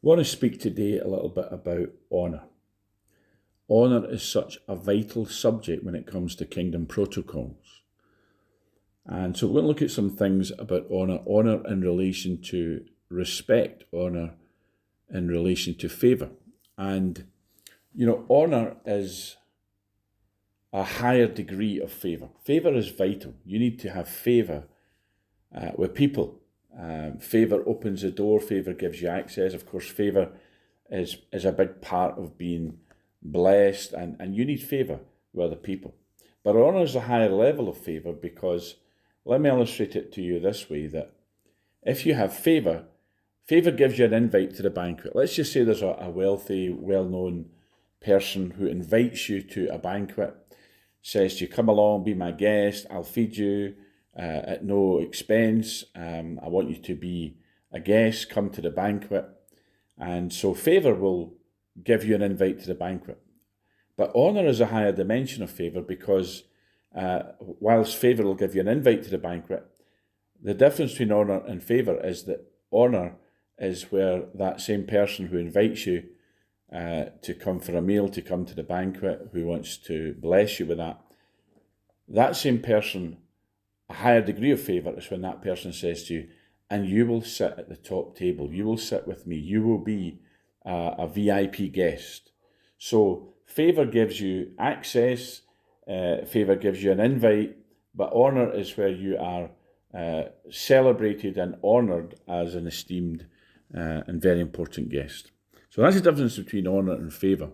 want to speak today a little bit about honour. Honour is such a vital subject when it comes to kingdom protocols. And so we're going to look at some things about honour in relation to respect, honour in relation to favour. And, honour is a higher degree of favour. Favour is vital. You need to have favour with people. Favour opens the door, favour gives you access. Of course, favour is a big part of being blessed, and you need favour with other people. But honour is a higher level of favour because, let me illustrate it to you this way, that if you have favour, favour gives you an invite to the banquet. Let's just say there's a wealthy, well-known person who invites you to a banquet, says to you, come along, be my guest, I'll feed you at no expense. I want you to be a guest, come to the banquet. And so favour will give you an invite to the banquet. But honour is a higher dimension of favour because whilst favour will give you an invite to the banquet, the difference between honour and favour is that honour is where that same person who invites you to come for a meal, to come to the banquet, who wants to bless you with that same person, a higher degree of favour is when that person says to you, and you will sit at the top table, you will sit with me, you will be a VIP guest. So favour gives you access, favour gives you an invite, but honour is where you are celebrated and honoured as an esteemed and very important guest. So that's the difference between honour and favour.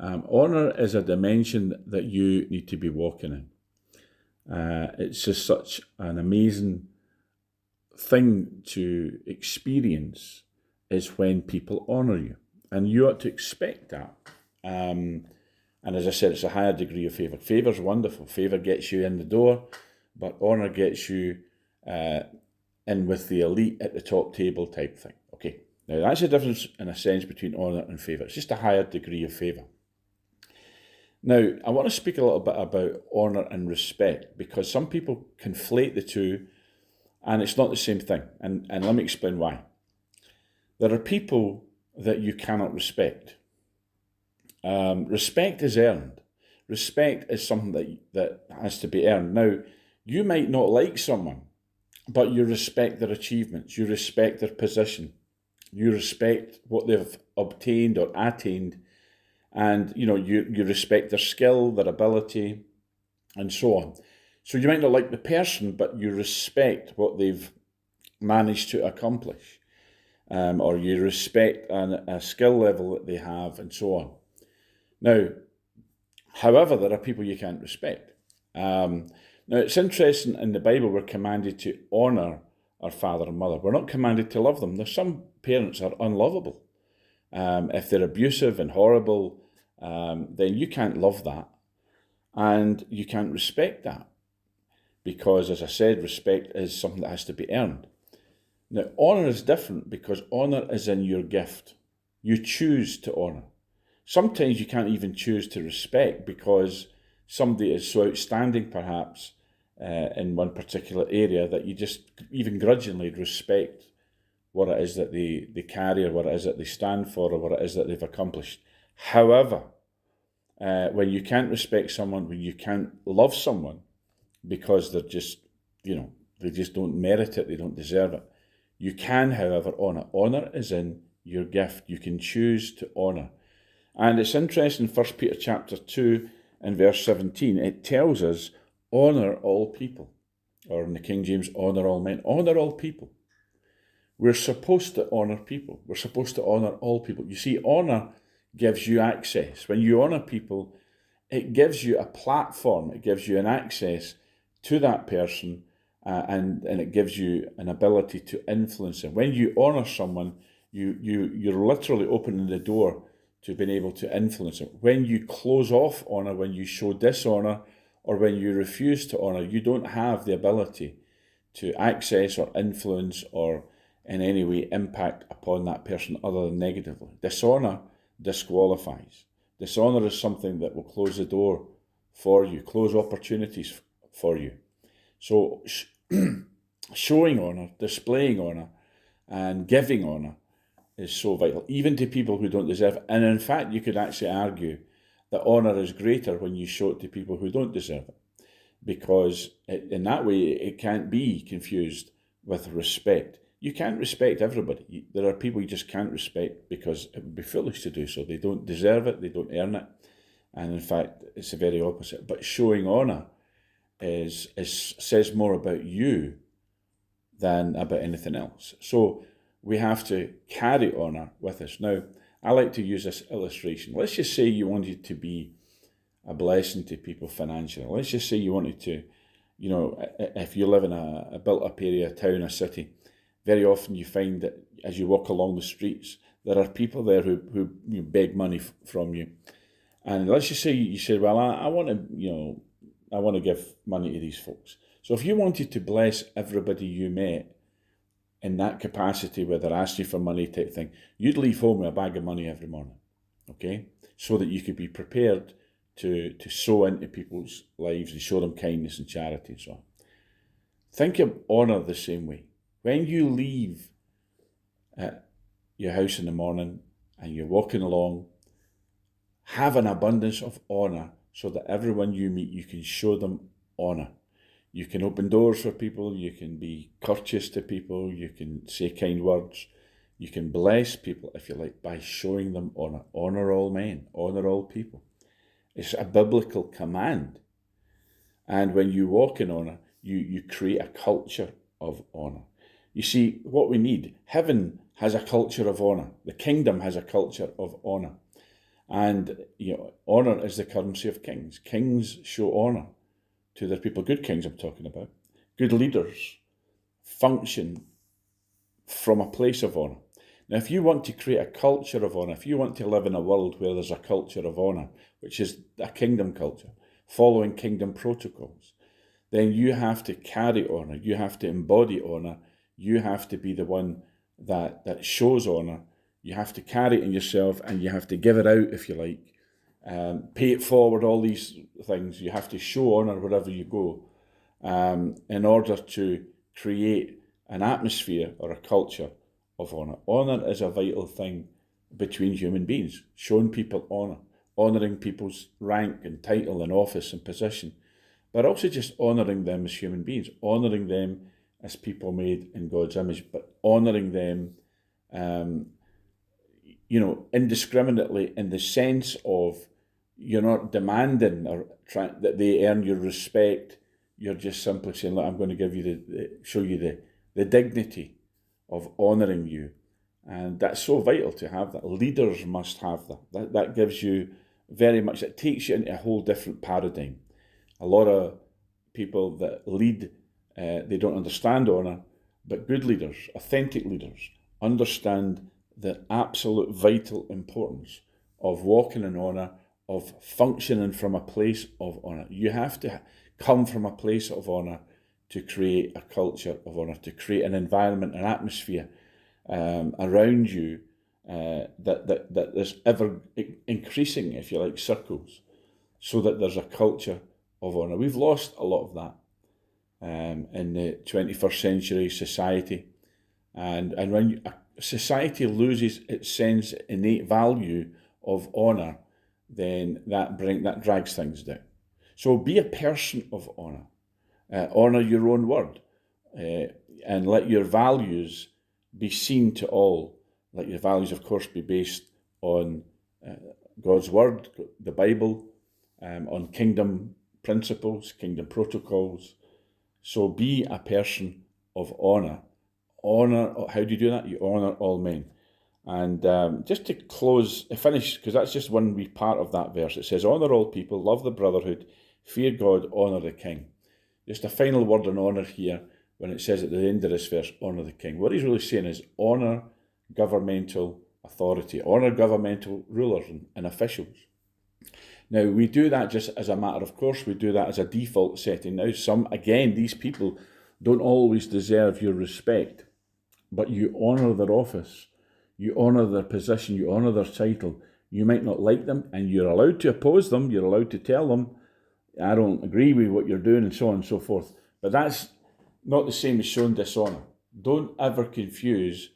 Honour is a dimension that you need to be walking in. It's just such an amazing thing to experience is when people honour you. And you ought to expect that. And as I said, it's a higher degree of favour. Favour's wonderful. Favour gets you in the door, but honour gets you in with the elite at the top table type thing. Okay, now that's the difference in a sense between honour and favour. It's just a higher degree of favour. Now, I want to speak a little bit about honour and respect because some people conflate the two and it's not the same thing. And let me explain why. There are people that you cannot respect. Respect is earned. Respect is something that has to be earned. Now, you might not like someone, but you respect their achievements. You respect their position. You respect what they've obtained or attained. And, you respect their skill, their ability, and so on. So you might not like the person, but you respect what they've managed to accomplish. Or you respect a skill level that they have, and so on. Now, however, there are people you can't respect. Now, it's interesting, in the Bible, we're commanded to honour our father and mother. We're not commanded to love them. There's some parents are unlovable. If they're abusive and horrible, then you can't love that. And you can't respect that. Because, as I said, respect is something that has to be earned. Now, honour is different because honour is in your gift. You choose to honour. Sometimes you can't even choose to respect because somebody is so outstanding, perhaps, in one particular area that you just even grudgingly respect what it is that they carry or what it is that they stand for or what it is that they've accomplished. However, when you can't respect someone, when you can't love someone because they're just, they just don't merit it, they don't deserve it, you can, however, honour. Honour is in your gift. You can choose to honour. And it's interesting, 1 Peter chapter 2 and verse 17, it tells us, honour all people. Or in the King James, honour all men. Honour all people. We're supposed to honour people. We're supposed to honour all people. You see, honour gives you access. When you honour people, it gives you a platform. It gives you an access to that person and it gives you an ability to influence them. When you honour someone, you're literally opening the door to being able to influence them. When you close off honour, when you show dishonour, or when you refuse to honour, you don't have the ability to access or influence or in any way impact upon that person other than negatively. Dishonour disqualifies. Dishonour is something that will close the door for you, close opportunities for you. So showing honour, displaying honour, and giving honour is so vital, even to people who don't deserve it. And in fact, you could actually argue that honour is greater when you show it to people who don't deserve it, because in that way it can't be confused with respect. You can't respect everybody. There are people you just can't respect because it would be foolish to do so. They don't deserve it, they don't earn it, and in fact it's the very opposite. But showing honour says more about you than about anything else. So we have to carry honour with us. Now, I like to use this illustration. Let's just say you wanted to be a blessing to people financially. Let's just say you wanted to, if you live in a built-up area, a town, a city, very often you find that as you walk along the streets, there are people there who beg money from you. And let's just say you said, well, I want to give money to these folks. So if you wanted to bless everybody you met in that capacity, where they're asking you for money type thing, you'd leave home with a bag of money every morning, okay? So that you could be prepared to sow into people's lives and show them kindness and charity and so on. Think of honour the same way. When you leave your house in the morning and you're walking along, have an abundance of honour so that everyone you meet, you can show them honour. You can open doors for people, you can be courteous to people, you can say kind words, you can bless people, if you like, by showing them honour. Honour all men, honour all people. It's a biblical command. And when you walk in honour, you create a culture of honour. You see, what we need, heaven has a culture of honour. The kingdom has a culture of honour. And honour is the currency of kings. Kings show honour to their people. Good kings I'm talking about. Good leaders function from a place of honour. Now, if you want to create a culture of honour, if you want to live in a world where there's a culture of honour, which is a kingdom culture, following kingdom protocols, then you have to carry honour, you have to embody honour, you have to be the one that shows honour, you have to carry it in yourself, and you have to give it out, if you like, pay it forward, all these things. You have to show honour wherever you go in order to create an atmosphere or a culture of honour. Honour is a vital thing between human beings, showing people honour, honouring people's rank and title and office and position, but also just honouring them as human beings, honouring them as people made in God's image, but honouring them indiscriminately, in the sense of you're not demanding or trying that they earn your respect. You're just simply saying, look, I'm going to give you show you the dignity of honouring you. And that's so vital to have that. Leaders must have that. That gives you very much, it takes you into a whole different paradigm. A lot of people that lead, they don't understand honour, but good leaders, authentic leaders, understand the absolute vital importance of walking in honour, of functioning from a place of honour. You have to come from a place of honour to create a culture of honour, to create an environment, an atmosphere around you that there's ever increasing, if you like, circles, so that there's a culture of honour. We've lost a lot of that in the 21st century society, and when society loses its sense, innate value of honour, then that drags things down. So be a person of honour. Honour your own word, and let your values be seen to all. Let your values, of course, be based on God's word, the Bible, on kingdom principles, kingdom protocols. So be a person of honour. Honour, how do you do that? You honour all men. And just to finish, because that's just one wee part of that verse. It says, honour all people, love the brotherhood, fear God, honour the king. Just a final word on honour here, when it says at the end of this verse, honour the king. What he's really saying is honour governmental authority, honour governmental rulers and officials. Now, we do that just as a matter of course, we do that as a default setting. Now, these people don't always deserve your respect, but you honour their office, you honour their position, you honour their title. You might not like them, and you're allowed to oppose them, you're allowed to tell them, I don't agree with what you're doing, and so on and so forth. But that's not the same as showing dishonour. Don't ever confuse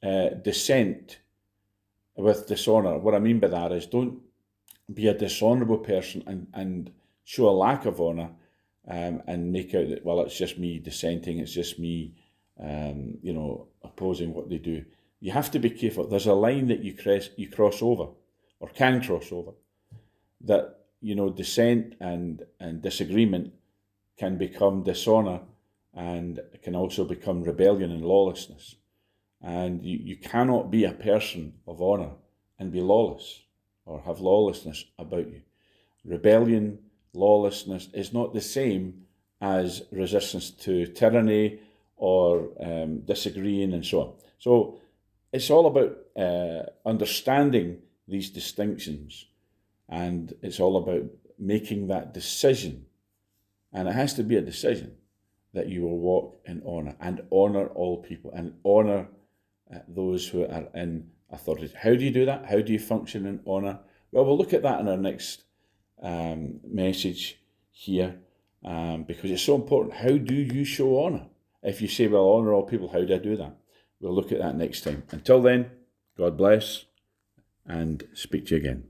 dissent with dishonour. What I mean by that is don't be a dishonourable person and show a lack of honour and make out that, well, it's just me dissenting, it's just me, opposing what they do. You have to be careful. There's a line that you cross over, or can cross over, that, dissent and disagreement can become dishonour, and it can also become rebellion and lawlessness. And you cannot be a person of honour and be lawless or have lawlessness about you. Rebellion, lawlessness is not the same as resistance to tyranny or disagreeing and so on. So it's all about understanding these distinctions, and it's all about making that decision. And it has to be a decision that you will walk in honour and honour all people and honour those who are in authority. How do you do that? How do you function in honour? Well, we'll look at that in our next message here, because it's so important. How do you show honour? If you say, well, honour all people, how do I do that? We'll look at that next time. Until then, God bless, and speak to you again.